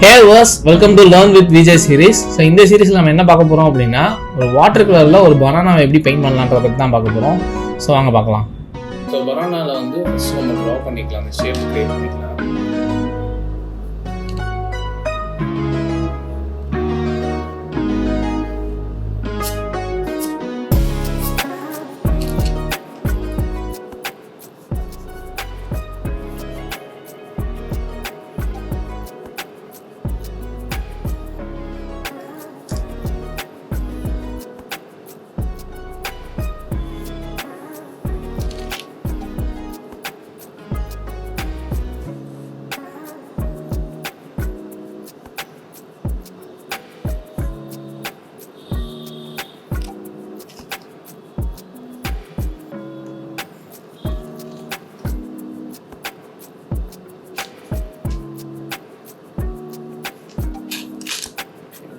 Hey was welcome to learn with Vijay series. So இந்த சீரீஸில் நம்ம என்ன பார்க்க போகிறோம் அப்படின்னா, ஒரு வாட்டர் கலரில் ஒரு பனானாவை எப்படி பெயிண்ட் பண்ணலான்றத பற்றி தான் பார்க்க போகிறோம். ஸோ வாங்க பார்க்கலாம். ஸோ பனானாவில் வந்து ஃபஸ்ட்டு நம்ம ட்ரா பண்ணிக்கலாம், அந்த ஷேப் கிரியேட் பண்ணிக்கலாம்.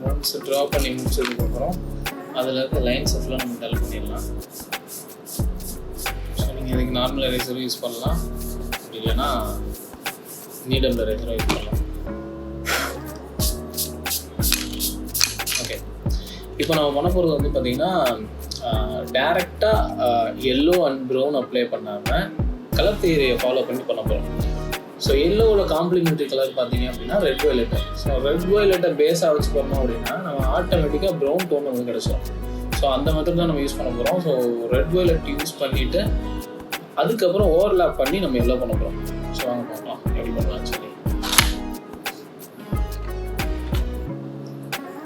ஒன்ஸ் ட்ரா பண்ணி முடிச்சதுக்கப்புறம் அதில் இருக்க லைன்ஸை ஃபுல்லாக நம்ம டல் பண்ணிடலாம். ஸோ நீங்கள் இதுக்கு நார்மல் எரேசரும் யூஸ் பண்ணலாம், அப்படி இல்லைன்னா நீடல் எரேசரும் யூஸ் பண்ணலாம். ஓகே, இப்போ நம்ம பண்ண போகிறது வந்து பார்த்திங்கன்னா, டேரெக்டாக எல்லோ அண்ட் ப்ரௌன் அப்ளை பண்ணாமல் கலர் தியரியை ஃபாலோ பண்ணி பண்ண போகிறோம். ஸோ எல்லோவோட காம்ப்ளிமெண்ட்ரி கலர் பார்த்தீங்க அப்படின்னா ரெட் வயலெட்டு. ஸோ ரெட் வயலெட்டை பேஸாக வச்சு பண்ணோம் அப்படின்னா நம்ம ஆட்டோமேட்டிக்காக ப்ரௌன் டோன் வந்து கிடச்சிடும். ஸோ அந்த மெத்தட் தான் நம்ம யூஸ் பண்ண போகிறோம். ஸோ ரெட் வயலெட் யூஸ் பண்ணிவிட்டு அதுக்கப்புறம் ஓவர்லேப் பண்ணி நம்ம எல்லோ பண்ண போகிறோம். ஸோ வாங்க பார்க்கலாம் எப்படி பண்ணலாம்னு சொல்லி.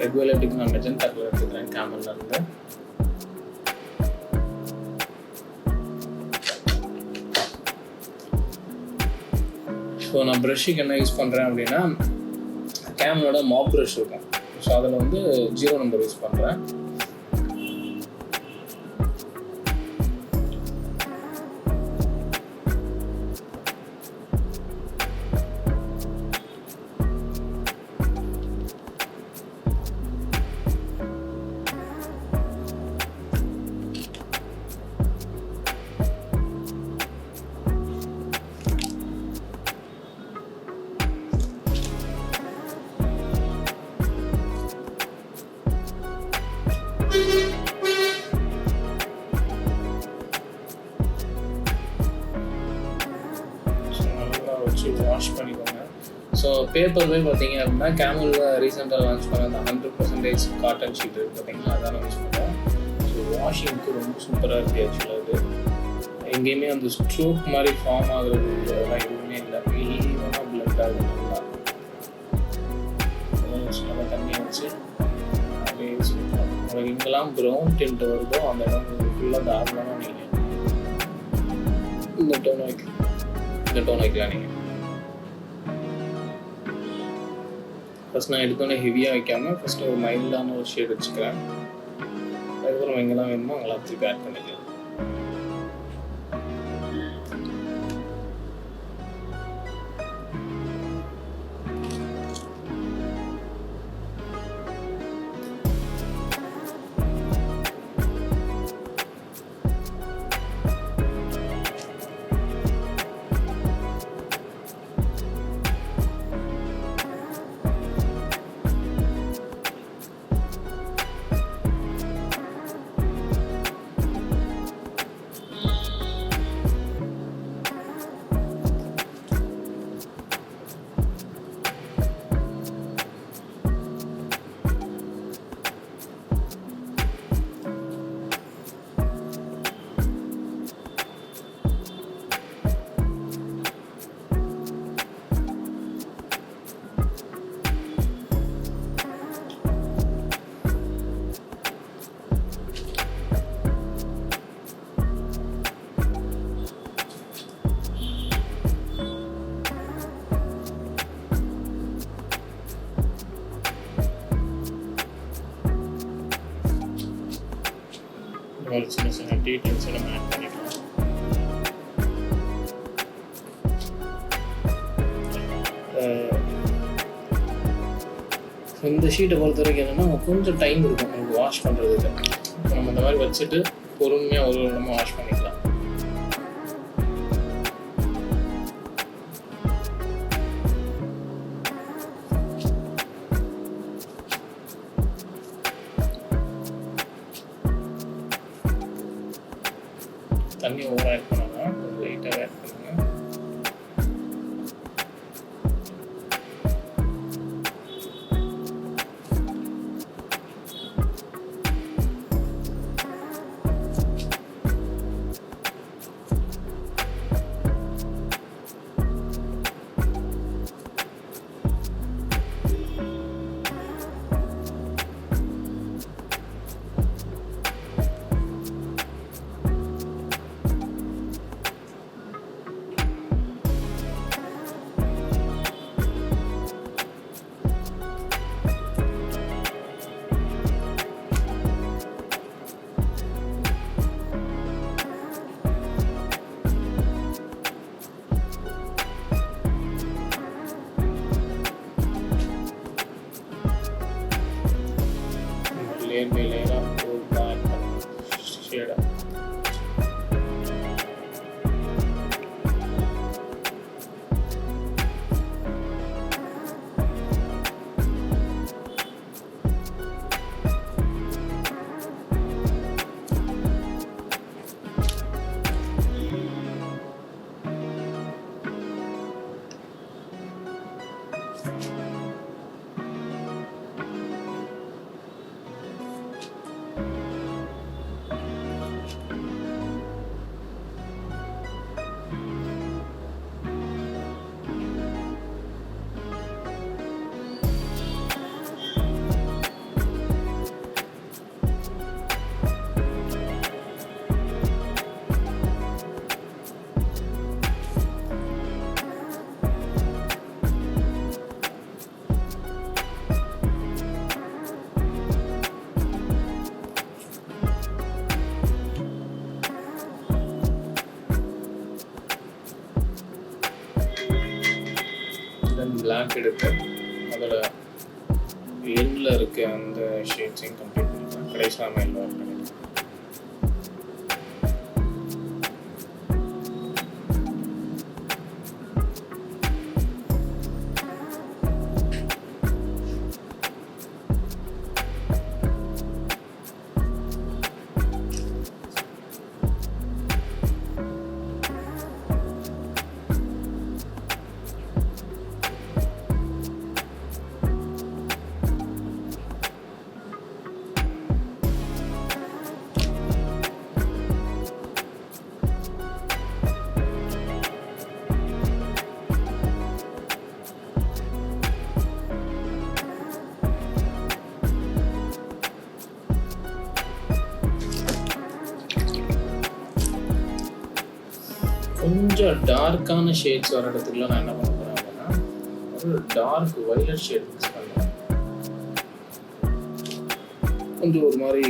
ரெட் வயலெட்டுக்கு நான் மெஜந்தா கலர் எடுத்துக்கிறேன் கேமல்ல இருந்து. ஸோ நான் ப்ரஷ்ஷுக்கு என்ன யூஸ் பண்ணுறேன் அப்படின்னா, கேமலோட மாப் ப்ரஷ் இருக்கும். ஸோ அதில் வந்து 0 நம்பர் யூஸ் பண்ணுறேன். வாஷ் பண்ணிக்கோங்க. ஸோ பேப்பர்வே பார்த்தீங்க அப்படின்னா கேமலில் ரீசெண்டாக லான்ச் பண்ண அந்த 100% காட்டன் ஷீட் இருக்குது பார்த்தீங்கன்னா, அதான் யூஸ் பண்ணுறோம். ஸோ வாஷிங்க்கு ரொம்ப சூப்பராக இருக்குது. ஆக்சுவலாக அது எங்கேயுமே அந்த ஸ்ட்ரோக் மாதிரி ஃபார்ம் ஆகுறது அதெல்லாம் எதுவுமே இல்லை. ஈவனாக பிளட் ஆகுது. நல்லா தண்ணியை வச்சு அப்படியே யூஸ் பண்ணுறோம். உங்களுக்கு இங்கெல்லாம் ப்ரௌன் டென்ட் வருதோ அந்த இடம் ஃபுல்லாக தாராளமாக நீங்கள் இந்த டோன் வைக்கலாம். நீங்கள் ஃபஸ்ட் நான் எடுத்தோன்னே ஹெவியாக வைக்காமல் ஃபஸ்ட்டு ஒரு மைல்டான ஒரு ஷேட் வச்சுக்கிறேன். அதுக்கப்புறம் எங்கெல்லாம் வேணுமோ அங்கெல்லாம் திருப்பி ஆட் பண்ணிக்கலாம். ஒரு சின்ன சின்ன டீட்டெயில்ஸை நம்ம ஆட் பண்ணிக்கலாம். இந்த ஷீட்டை பொறுத்த வரைக்கும் என்னென்னா கொஞ்சம் டைம் இருக்கும் நமக்கு வாஷ் பண்ணுறதுக்கு. நம்ம இந்த மாதிரி வச்சுட்டு பொறுமையாக ஒரு இடமா வாஷ் பண்ணிக்கலாம். தண்ணி ஓவர் ஆட் பண்ணலாம், லைட்டாக ஆட் பண்ணுங்க. லேயர் பை லேயராக ஃபுல்லாக ஆட் பண்ணுங்க ஷேடை. பிளாக் எடுத்து அதில் எல்லில் இருக்க அந்த ஷேட்ஸையும் கம்ப்ளீட் பண்ணிக்கலாம். கடைசியாக நம்ம எல்லோ ஆட் பண்ணிக்கலாம். கொஞ்சம் டார்க்கான ஷேட்ஸ் வர இடத்துக்குலாம் நான் என்ன பண்ண போகிறேன் அப்படின்னா ஒரு டார்க் வைலட் ஷேட் மிக்ஸ் பண்ணுறேன். கொஞ்சம் ஒரு மாதிரி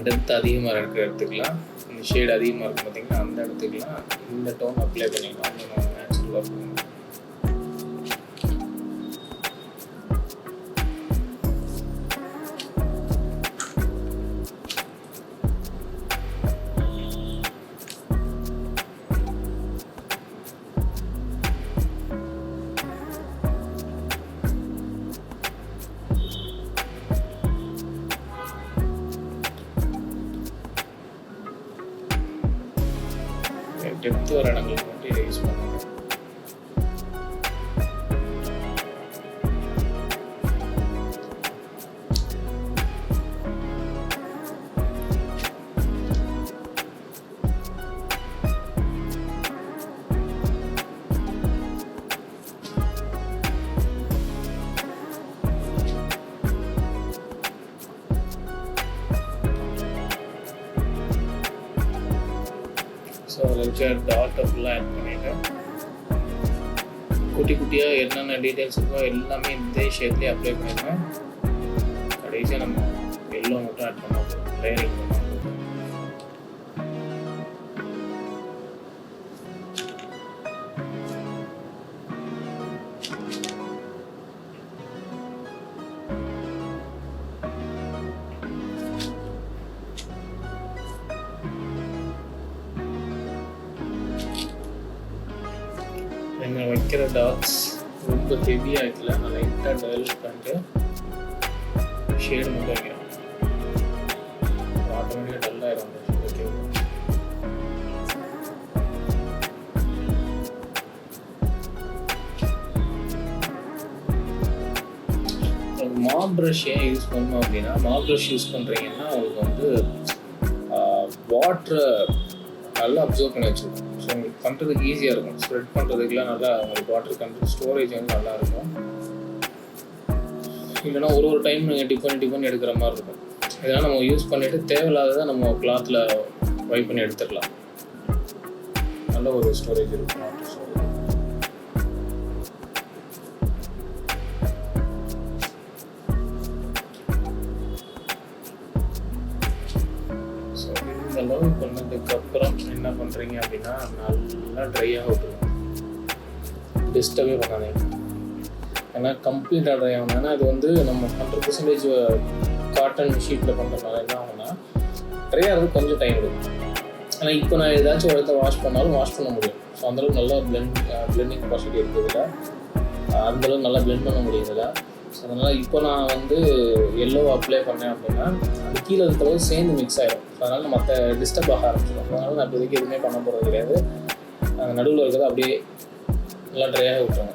டெப்த் அதிகமாக இருக்கிற இடத்துக்குலாம் இந்த ஷேட் அதிகமாக இருக்கும் பார்த்தீங்கன்னா அந்த இடத்துக்குலாம் இந்த டோன் அப்ளை பண்ணிக்கலாம். அந்த நம்ம நேச்சுரலாக இருக்கும். டெப்த் வர இடங்களுக்கு மட்டும் இதை யூஸ் பண்ணுங்க. ஸோ அதில் இருக்க டாட்டை ஃபுல்லாக ஆட் பண்ணிவிட்டேன். குட்டி குட்டியாக என்னென்ன டீட்டெயில்ஸ் இருக்கோ எல்லாமே இந்த ஷேட்லேயே அப்ளை பண்ணிடுவேன். கடைசியாக நம்ம எல்லோ மட்டும் ஆட் பண்ண போகிறோம். லேயரிங் பண்ண போகிறோம். என்ன வைக்கிற டாட்ஸ் ரொம்ப ஹெவியாக இருக்குல்ல, நான் லைட்டாக டெவலப் பண்ணிட்டு ஷேடு மட்டும் வைக்கிறேன். ஆட்டோமேட்டிக்காக டல்லாகிடும் அந்த ஷேடு. மாப் ப்ரஷ் ஏன் யூஸ் பண்ணணும் அப்படின்னா, மாப் ப்ரஷ் யூஸ் பண்ணுறீங்கன்னா உங்களுக்கு வந்து வாட்டரை நல்லா அப்சர்வ் பண்ணி வச்சுருக்கும். ஸோ உங்களுக்கு பண்ணுறதுக்கு ஈஸியாக இருக்கும். ஸ்ப்ரெட் பண்ணுறதுக்குலாம் நல்லா உங்களுக்கு வாட்டர் கண்டென்ட் ஸ்டோரேஜ் வந்து நல்லாயிருக்கும். இல்லைனா ஒரு டைம் நீங்கள் டிப் பண்ணி எடுக்கிற மாதிரி இருக்கும். இதெல்லாம் நம்ம யூஸ் பண்ணிவிட்டு தேவையில்லாததான் நம்ம கிளாத்தில் வைப் பண்ணி எடுத்துக்கலாம். நல்ல ஒரு ஸ்டோரேஜ் இருக்கும், வாட்டர் ஸ்டோரேஜ். ஸோ இந்த அளவு பண்ணதுக்கப்புறம் என்ன பண்ணுறீங்க அப்படின்னா, நல்லா ட்ரையாக விட்டுருங்க. டிஸ்டர்பே பண்ணாதீங்க. ஏன்னா கம்ப்ளீட்டாக ட்ரை ஆகணும்னா அது வந்து நம்ம 100% காட்டன் ஷீட்டில் பண்ணுறதுனால என்ன ஆகும்னா ட்ரை ஆகிறது கொஞ்சம் டைம் எடுக்கும். ஆனால் இப்போ நான் ஏதாச்சும் ஒரு இடத்த வாஷ் பண்ணாலும் வாஷ் பண்ண முடியும். ஸோ அந்தளவுக்கு நல்லா பிளெண்டிங் கெப்பாசிட்டி இருக்குதுல, அந்தளவுக்கு நல்லா பிளெண்ட் பண்ண முடியுதுல. ஸோ அதனால் இப்போ நான் வந்து எல்லோ அப்ளை பண்ணேன் அப்படின்னா அது கீழே இருக்கிறது சேர்ந்து மிக்ஸ் ஆகிடும். ஸோ அதனால் மற்ற டிஸ்டர்ப் ஆக ஆரம்பிச்சிடும். அதனால் நான் இப்போதைக்கு எதுவுமே பண்ண போகிறது கிடையாது. நடுவில் இருக்கிறது அப்படியே நல்லா ட்ரையாக விட்டுருங்க.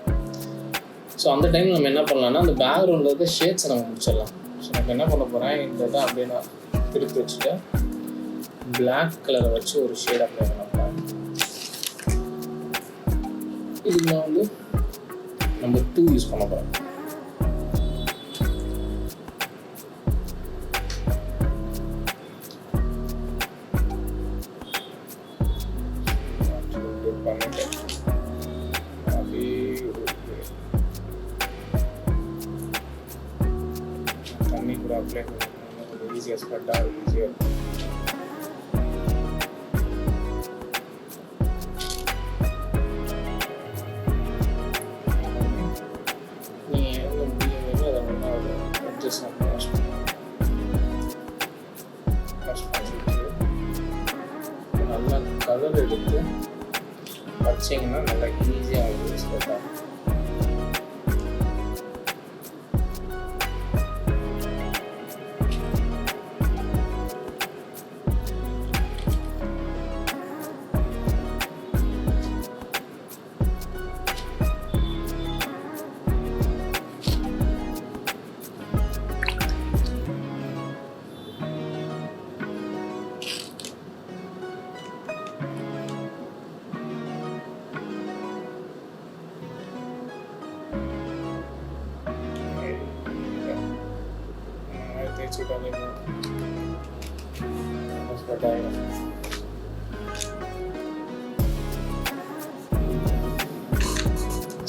ஸோ அந்த டைமில் நம்ம என்ன பண்ணலாம்னா, அந்த பேக்ரவுண்டில் இருக்க ஷேட்ஸை நம்ம முடிச்சிடலாம். ஸோ நம்ம என்ன பண்ண போகிறேன், இந்த இதை அப்படியே நான் திருப்பி வச்சுட்டு பிளாக் கலரை வச்சு ஒரு ஷேட் அப்ளை பண்ண போகிறேன். இதுக்கு நான் வந்து நம்பர் 2 யூஸ் பண்ண போகிறேன். தண்ணி கூட அப்ளை பண்ணி ஈஸியாக ஸ்ப்ரெட்டாக ஈஸியாக இருக்கும். நீங்கள் எங்கே முடியுமோ அதை ஒன்றா அட்ஜஸ்ட் பண்ணி வாஷ் பண்ணிட்டு நல்லா கலர் எடுத்து வச்சிங்கன்னா நல்லா ஈஸியாக உங்களுக்கு ஸ்ப்ரெட் ஆகும்.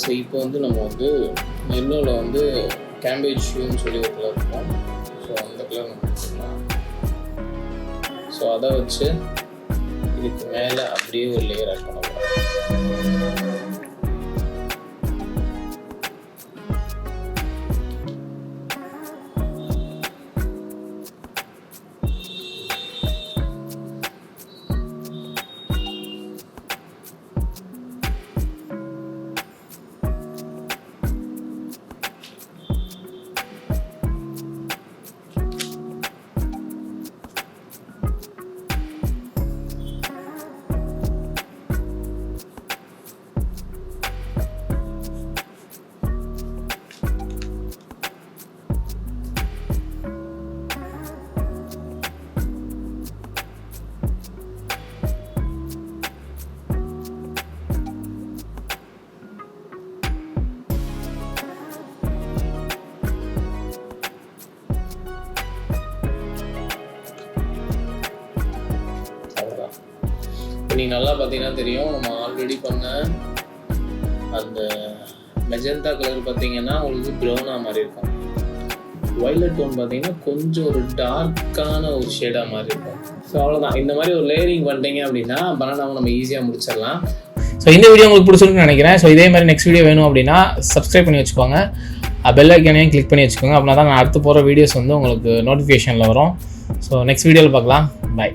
ஸோ இப்போ வந்து நம்ம வந்து எல்லோவில் வந்து கேம்பேஜ் ஷூன்னு சொல்லி ஒரு கலர் இருக்கும். ஸோ அந்த கலர் நம்ம வச்சுக்கலாம். ஸோ அதை வச்சு இதுக்கு மேலே அப்படியே ஒரு லேயர் ஆட் பண்ண போகிறோம். நீங்கள் நல்லா பார்த்தீங்கன்னா தெரியும், நம்ம ஆல்ரெடி பண்ண அந்த மெஜந்தா கலர் பார்த்தீங்கன்னா உங்களுக்கு ப்ரௌனாக மாதிரி இருக்கும். வயலட் டோன் பார்த்தீங்கன்னா கொஞ்சம் ஒரு டார்க்கான ஒரு ஷேடாக மாதிரி இருக்கும். ஸோ அவ்வளோதான். இந்த மாதிரி ஒரு லேயரிங் பண்ணிட்டீங்க அப்படின்னா பனானாவை நம்ம ஈஸியாக முடிச்சிடலாம். ஸோ இந்த வீடியோ உங்களுக்கு பிடிச்சிருக்குன்னு நினைக்கிறேன். ஸோ இதே மாதிரி நெக்ஸ்ட் வீடியோ வேணும் அப்படின்னா சப்ஸ்கிரைப் பண்ணி வச்சுக்கோங்க, பெல் ஐக்கானையும் கிளிக் பண்ணி வச்சுக்கோங்க. அப்படின்னா தான் நான் அடுத்து போகிற வீடியோஸ் வந்து உங்களுக்கு நோட்டிஃபிகேஷனில் வரும். ஸோ நெக்ஸ்ட் வீடியோவில் பார்க்கலாம். பாய்.